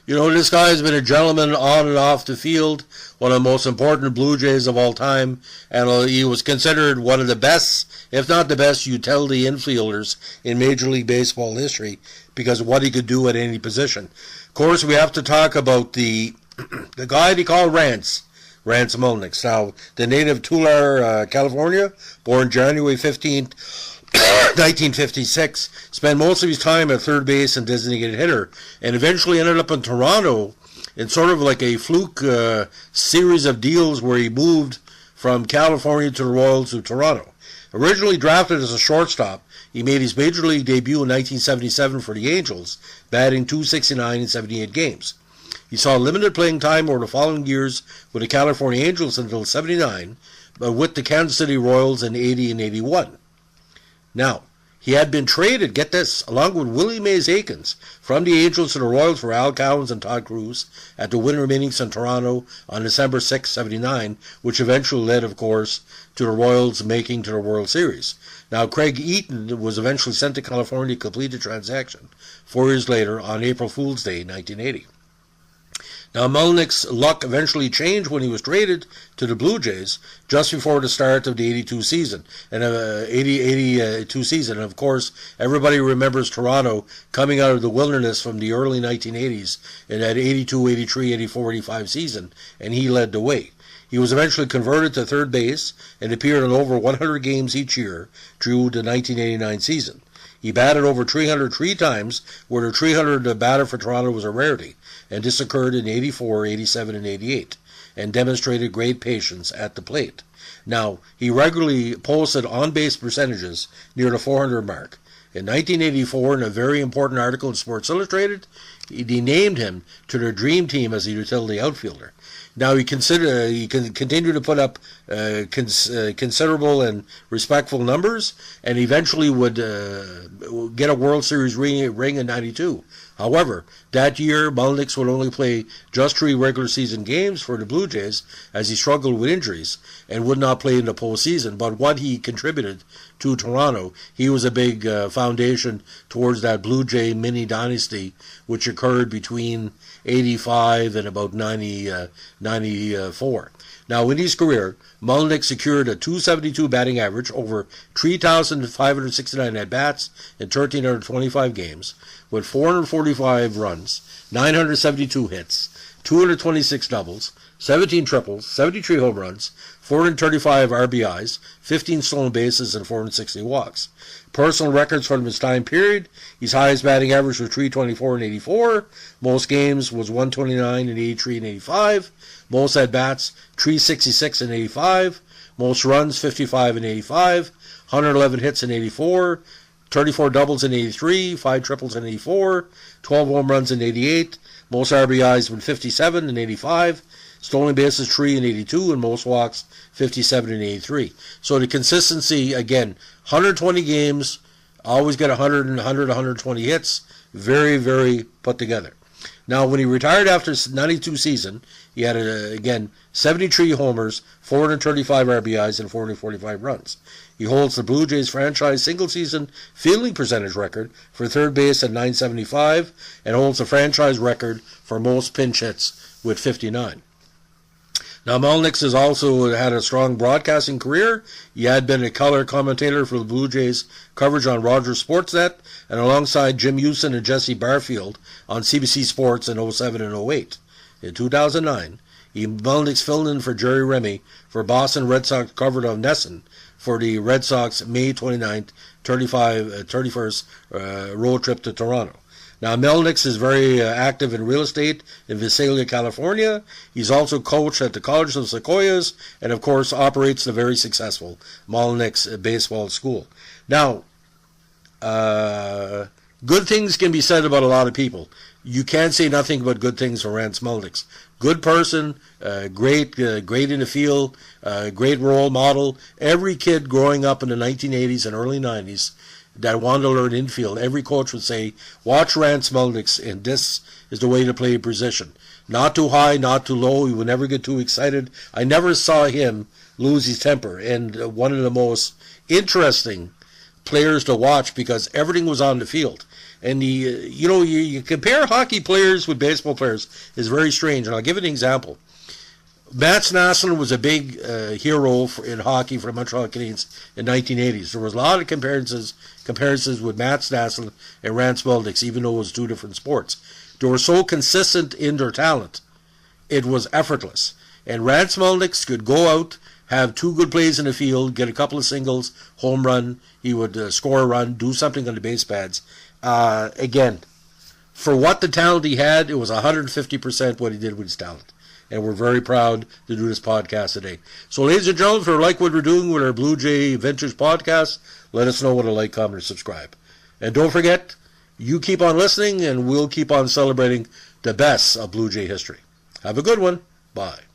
You know, this guy has been a gentleman on and off the field, one of the most important Blue Jays of all time, and he was considered one of the best, if not the best, utility infielders in Major League Baseball history because of what he could do at any position. Of course, we have to talk about the guy they call Rance Mulliniks. Now, the native Tulare, California, born January 15th, 1956, spent most of his time at third base and designated hitter, and eventually ended up in Toronto in sort of like a fluke series of deals where he moved from California to the Royals to Toronto. Originally drafted as a shortstop, he made his major league debut in 1977 for the Angels, batting .269 in 78 games. He saw limited playing time over the following years with the California Angels until 79, but with the Kansas City Royals in 80 and 81. Now, he had been traded, get this, along with Willie Mays Aikens, from the Angels to the Royals for Al Cowens and Todd Cruz at the winter meetings in Toronto on December 6, 79, which eventually led, of course, to the Royals making to the World Series. Now, Craig Eaton was eventually sent to California to complete the transaction 4 years later on April Fool's Day, 1980. Now, Mulliniks' luck eventually changed when he was traded to the Blue Jays just before the start of the 82 season. And 82 season. And of course, everybody remembers Toronto coming out of the wilderness from the early 1980s in that 82, 83, 84, 85 season, and he led the way. He was eventually converted to third base and appeared in over 100 games each year through the 1989 season. He batted over 300 three times, where the 300 batter for Toronto was a rarity, and this occurred in 84, 87, and 88, and demonstrated great patience at the plate. Now, he regularly posted on-base percentages near the 400 mark. In 1984, in a very important article in Sports Illustrated, he named him to their dream team as a utility outfielder. Now, he continued to put up considerable and respectful numbers, and eventually would get a World Series ring in 92. However, that year, Mulliniks would only play just 3 regular season games for the Blue Jays as he struggled with injuries and would not play in the postseason. But what he contributed to Toronto, he was a big foundation towards that Blue Jay mini dynasty, which occurred between 85 and about 94. Now, in his career, Mulliniks secured a .272 batting average over 3,569 at-bats in 1,325 games, with 445 runs, 972 hits, 226 doubles, 17 triples, 73 home runs, 435 RBIs, 15 stolen bases, and 460 walks. Personal records from his time period: his highest batting average was .324 in 84, most games was .129 in 83 and 85, most at-bats .366 in 85, most runs 55 in 85, 111 hits in 84, 34 doubles in 83, 5 triples in 84, 12 home runs in 88, most RBIs were 57 in 85, stolen bases 3 in 82, and most walks 57 in 83. So the consistency, again, 120 games, always get 100, 120 hits, very, very put together. Now, when he retired after the 92 season, he had, again, 73 homers, 435 RBIs, and 445 runs. He holds the Blue Jays franchise single-season fielding percentage record for third base at .975 and holds the franchise record for most pinch hits with 59. Now, Mulliniks has also had a strong broadcasting career. He had been a color commentator for the Blue Jays coverage on Rogers Sportsnet, and alongside Jim Houston and Jesse Barfield on CBC Sports in 07 and 08. In 2009, Mulliniks filled in for Jerry Remy for Boston Red Sox coverage of Nesson for the Red Sox May 29th, 31st road trip to Toronto. Now, Mulliniks is very active in real estate in Visalia, California. He's also coached at the College of Sequoias and, of course, operates the very successful Mulliniks Baseball School. Now, good things can be said about a lot of people. You can't say nothing but good things for Rance Mulliniks. Good person, great in the field, great role model. Every kid growing up in the 1980s and early 90s that wanted to learn infield, every coach would say, watch Rance Mulliniks, and this is the way to play a position. Not too high, not too low. He would never get too excited. I never saw him lose his temper. And one of the most interesting players to watch because everything was on the field. And you compare hockey players with baseball players is very strange. And I'll give an example. Mats Naslund was a big hero in hockey for the Montreal Canadiens in the 1980s. There was a lot of comparisons with Mats Naslund and Rance Mulliniks, even though it was two different sports. They were so consistent in their talent, it was effortless. And Rance Mulliniks could go out, have two good plays in the field, get a couple of singles, home run. He would score a run, do something on the base pads. Again, for what the talent he had, it was 150% what he did with his talent. And we're very proud to do this podcast today. So, ladies and gentlemen, if you like what we're doing with our Blue Jay Vintage podcast, let us know with a like, comment, and subscribe. And don't forget, you keep on listening, and we'll keep on celebrating the best of Blue Jay history. Have a good one. Bye.